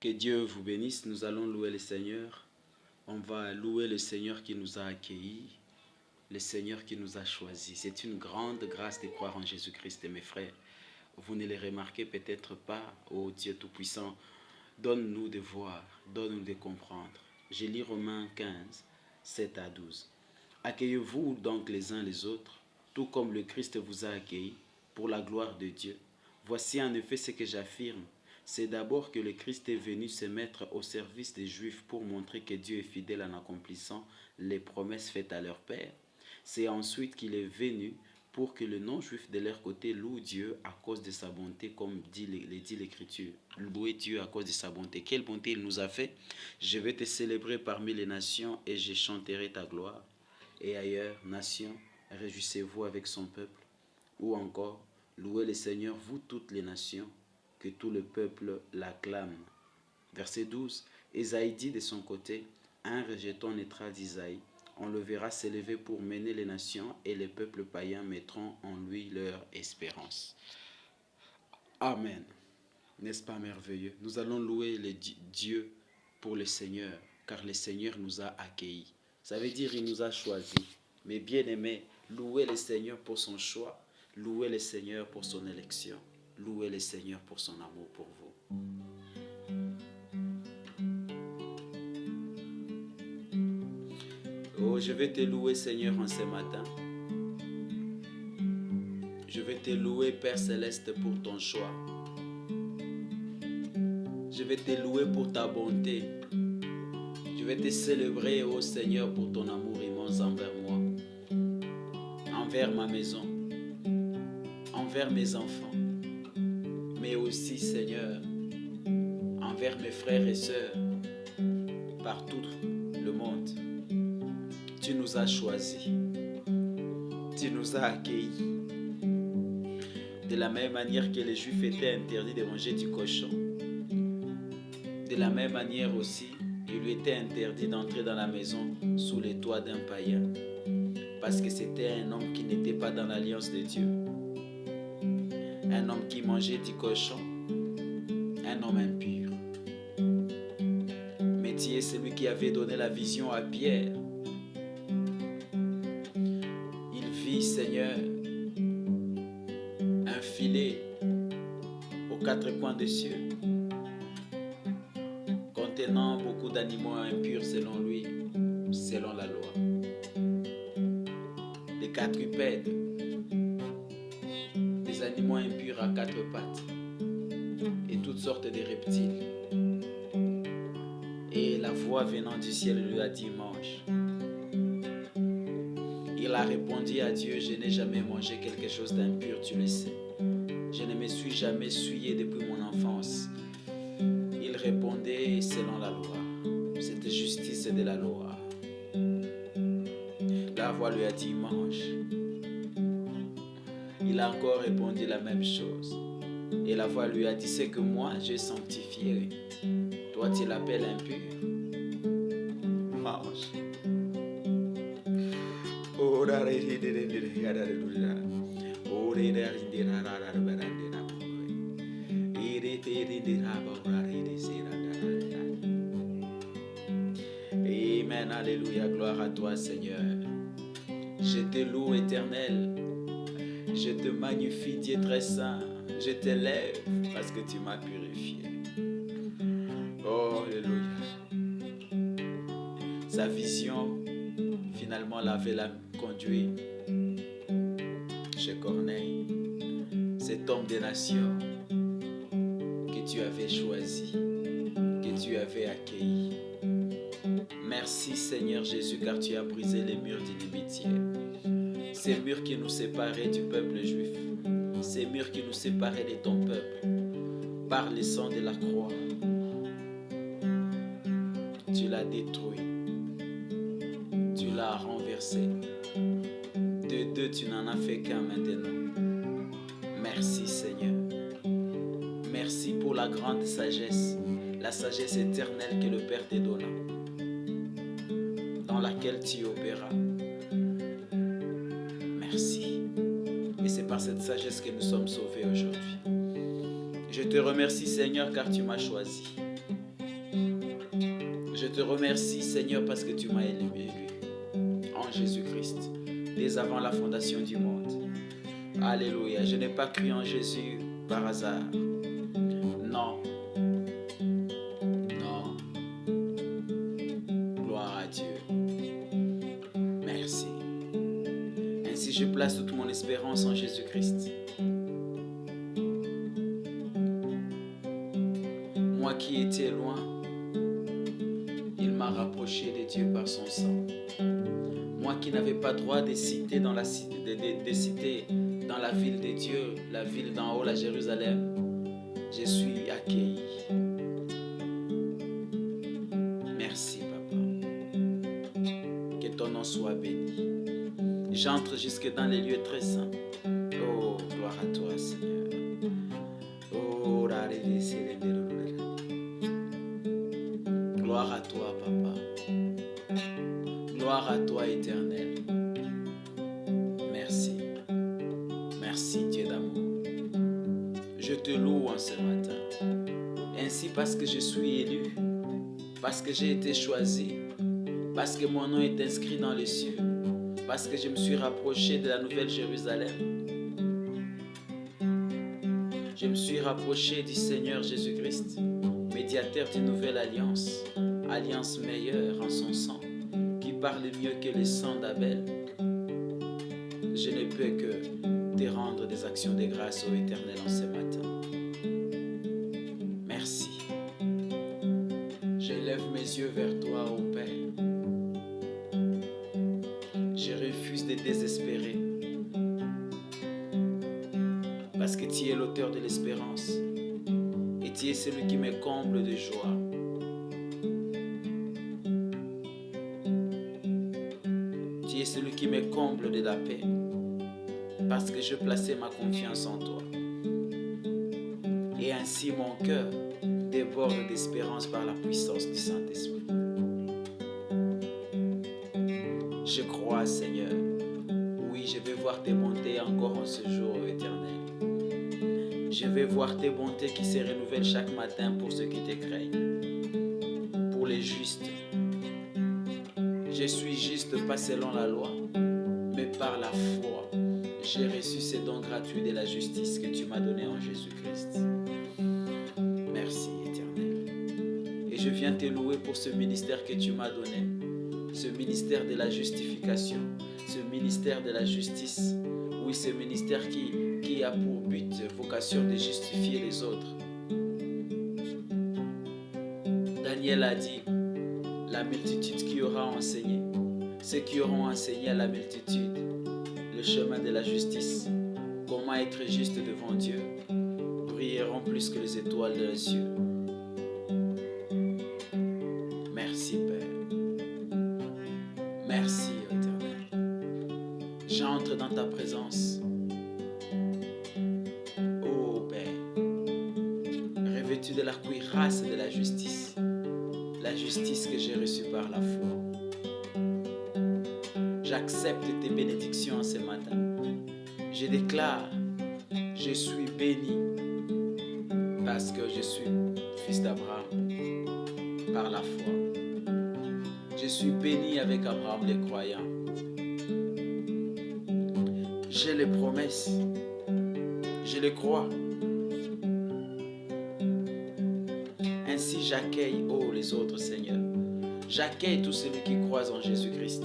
Que Dieu vous bénisse. Nous allons louer le Seigneur. On va louer le Seigneur qui nous a accueillis, le Seigneur qui nous a choisis. C'est une grande grâce de croire en Jésus-Christ, mes frères. Vous ne le remarquez peut-être pas, ô Dieu Tout-Puissant. Donne-nous de voir, donne-nous de comprendre. Je lis Romains 15, 7 à 12. Accueillez-vous donc les uns les autres, tout comme le Christ vous a accueillis, pour la gloire de Dieu. Voici en effet ce que j'affirme. C'est d'abord que le Christ est venu se mettre au service des Juifs pour montrer que Dieu est fidèle en accomplissant les promesses faites à leur Père. C'est ensuite qu'il est venu pour que le non-juif de leur côté loue Dieu à cause de sa bonté, comme dit l'Écriture. Louer Dieu à cause de sa bonté. Quelle bonté il nous a fait. Je vais te célébrer parmi les nations et je chanterai ta gloire. Et ailleurs, nations, réjouissez-vous avec son peuple. Ou encore, louez le Seigneur, vous toutes les nations, que tout le peuple l'acclame. Verset 12. Ésaïe dit de son côté, un rejeton naîtra d'Isaïe. On le verra s'élever pour mener les nations et les peuples païens mettront en lui leur espérance. Amen. N'est-ce pas merveilleux? Nous allons louer Dieu pour le Seigneur, car le Seigneur nous a accueillis. Ça veut dire qu'il nous a choisis. Mais bien aimés, louez le Seigneur pour son choix, louez le Seigneur pour son élection, louez le Seigneur pour son amour pour vous. Oh, je vais te louer, Seigneur, en ce matin. Je vais te louer, Père Céleste, pour ton choix. Je vais te louer pour ta bonté. Je vais te célébrer, ô Seigneur, pour ton amour immense envers moi, envers ma maison, envers mes enfants, mais aussi, Seigneur, envers mes frères et sœurs, partout le monde. Tu nous as choisis, tu nous as accueillis. De la même manière que les Juifs étaient interdits de manger du cochon, de la même manière aussi, il lui était interdit d'entrer dans la maison sous les toits d'un païen, parce que c'était un homme qui n'était pas dans l'alliance de Dieu, un homme qui mangeait du cochon, un homme impur. Mais tu es celui qui avait donné la vision à Pierre. Il vit, Seigneur, un filet aux quatre coins des cieux, contenant beaucoup d'animaux impurs selon lui, selon la loi. Des quadrupèdes, des animaux impurs à quatre pattes et toutes sortes de reptiles. Et la voix venant du ciel lui a dit, mange. Il a répondu à Dieu, je n'ai jamais mangé quelque chose d'impur, tu le sais. Je ne me suis jamais souillé depuis mon enfance. Il répondait selon la loi. Cette justice de la loi. La voix lui a dit, mange. Il a encore répondu la même chose. Et la voix lui a dit, c'est que moi je sanctifierai. Toi tu l'appelles impur. Mange. Amen, alléluia, gloire à toi Seigneur. Je te loue éternel, je te magnifie Dieu très saint, je t'élève parce que tu m'as purifié. Oh, alléluia. Sa vision, finalement, l'avait conduit chez Corneille, cet homme des nations que tu avais choisi, que tu avais accueilli. Merci Seigneur Jésus, car tu as brisé les murs d'inimitié, ces murs qui nous séparaient du peuple juif, ces murs qui nous séparaient de ton peuple, par le sang de la croix. Tu l'as détruit, tu l'as renversé. De deux, tu n'en as fait qu'un maintenant. Merci Seigneur. Merci pour la grande sagesse, la sagesse éternelle que le Père te donna, dans laquelle tu opéras. Merci. Et c'est par cette sagesse que nous sommes sauvés aujourd'hui. Je te remercie Seigneur car tu m'as choisi. te remercie, Seigneur, parce que tu m'as élu en Jésus-Christ, dès avant la fondation du monde. Alléluia. Je n'ai pas cru en Jésus par hasard. Non. Non. Gloire à Dieu. Merci. Ainsi, je place toute mon espérance en Jésus-Christ. Moi qui étais loin, il m'a rapproché de Dieu par son sang. Moi qui n'avais pas droit de citer dans la ville de Dieu, la ville d'en haut, la Jérusalem, je suis accueilli. Merci, Papa. Que ton nom soit béni. J'entre jusque dans les lieux très saints. Oh, gloire à toi, Seigneur. Oh, gloire à toi, Papa. Gloire à toi, Éternel. Merci. Merci, Dieu d'amour. Je te loue en ce matin. Ainsi parce que je suis élu, parce que j'ai été choisi, parce que mon nom est inscrit dans les cieux, parce que je me suis rapproché de la nouvelle Jérusalem. Je me suis rapproché du Seigneur Jésus-Christ, médiateur d'une nouvelle alliance, alliance meilleure en son sang, qui parle mieux que le sang d'Abel. Je ne peux que te rendre des actions de grâce au Éternel en ce matin. Merci. Je lève mes yeux vers toi, ô Père. Je refuse de désespérer, parce que tu es l'auteur de l'espérance et tu es celui qui me comble de joie. Tu es celui qui me comble de la paix, parce que je plaçais ma confiance en toi. Et ainsi mon cœur déborde d'espérance par la puissance du Saint-Esprit. Je crois, Seigneur. Oui, je vais voir tes bontés encore en ce jour éternel. Je vais voir tes bontés qui se renouvellent chaque matin pour ceux qui te craignent, pour les justes. Je suis juste pas selon la loi, mais par la foi. J'ai reçu ces dons gratuits de la justice que tu m'as donné en Jésus-Christ. Merci, Éternel. Et je viens te louer pour ce ministère que tu m'as donné, ce ministère de la justification, ce ministère de la justice. Oui, ce ministère qui a pour but, vocation de justifier les autres. Daniel a dit, la multitude qui aura enseigné, ceux qui auront enseigné à la multitude le chemin de la justice, comment être juste devant Dieu, brilleront plus que les étoiles de les cieux. Merci, Père. Merci, Éternel. J'entre dans ta présence. Oh, Père, revêtu de la cuirasse de la justice que j'ai reçue par la foi. J'accepte tes bénédictions ce matin. Je déclare, je suis béni parce que je suis fils d'Abraham par la foi. Je suis béni avec Abraham le croyant. J'ai les promesses. Je les crois. Ainsi j'accueille, oh les autres Seigneur. J'accueille tous ceux qui croient en Jésus-Christ.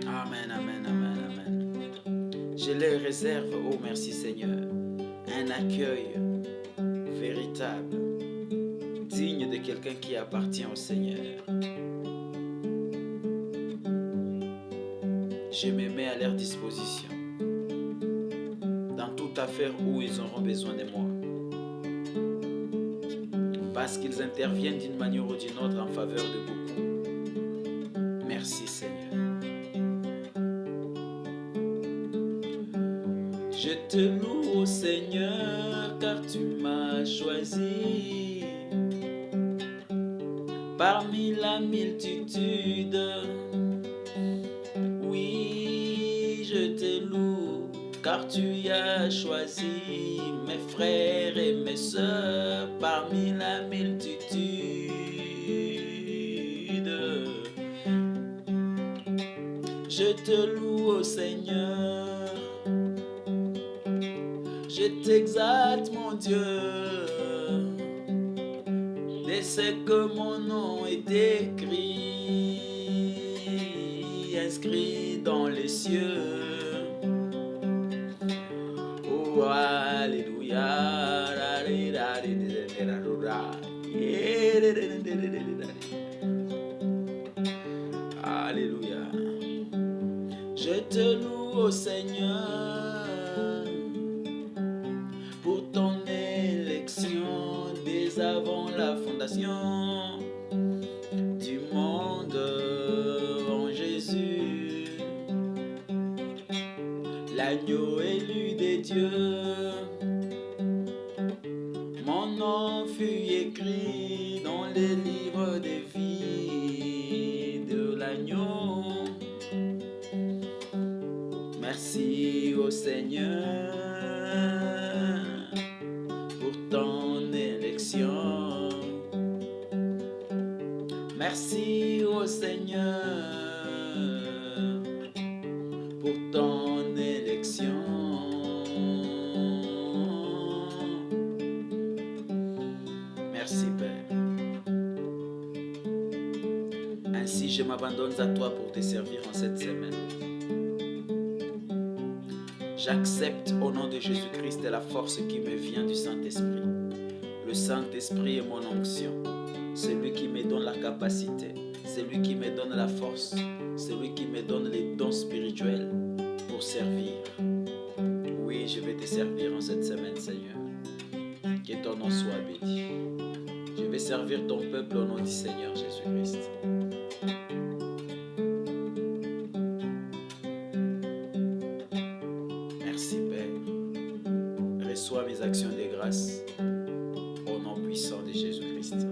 Amen, amen, amen, amen. Je leur réserve, oh merci Seigneur, un accueil véritable, digne de quelqu'un qui appartient au Seigneur. Je me mets à leur disposition dans toute affaire où ils auront besoin de moi, parce qu'ils interviennent d'une manière ou d'une autre en faveur de beaucoup. Merci Seigneur. Je te loue, Seigneur, car tu m'as choisi parmi la multitude. Oui, je te loue, car tu as choisi mes frères et mes sœurs parmi la multitude. te loue, ô Seigneur. Je t'exalte, mon Dieu. Dès que mon nom est écrit, inscrit dans les cieux. Oh, alléluia. Alléluia. Je te loue, ô Seigneur, pour ton élection dès avant la fondation du monde en Jésus, l'agneau élu des dieux. Mon nom fut écrit dans les livres des vies de l'agneau. Merci au Seigneur pour ton élection. Merci au Seigneur pour ton élection. Merci Père. Ainsi je m'abandonne à toi pour te servir en cette semaine. J'accepte au nom de Jésus-Christ la force qui me vient du Saint-Esprit. Le Saint-Esprit est mon onction. C'est lui qui me donne la capacité. C'est lui qui me donne la force. C'est lui qui me donne les dons spirituels pour servir. Oui, je vais te servir en cette semaine, Seigneur. Que ton nom soit béni. Je vais servir ton peuple au nom du Seigneur Jésus-Christ. Merci Père. Reçois mes actions de grâce au nom puissant de Jésus-Christ.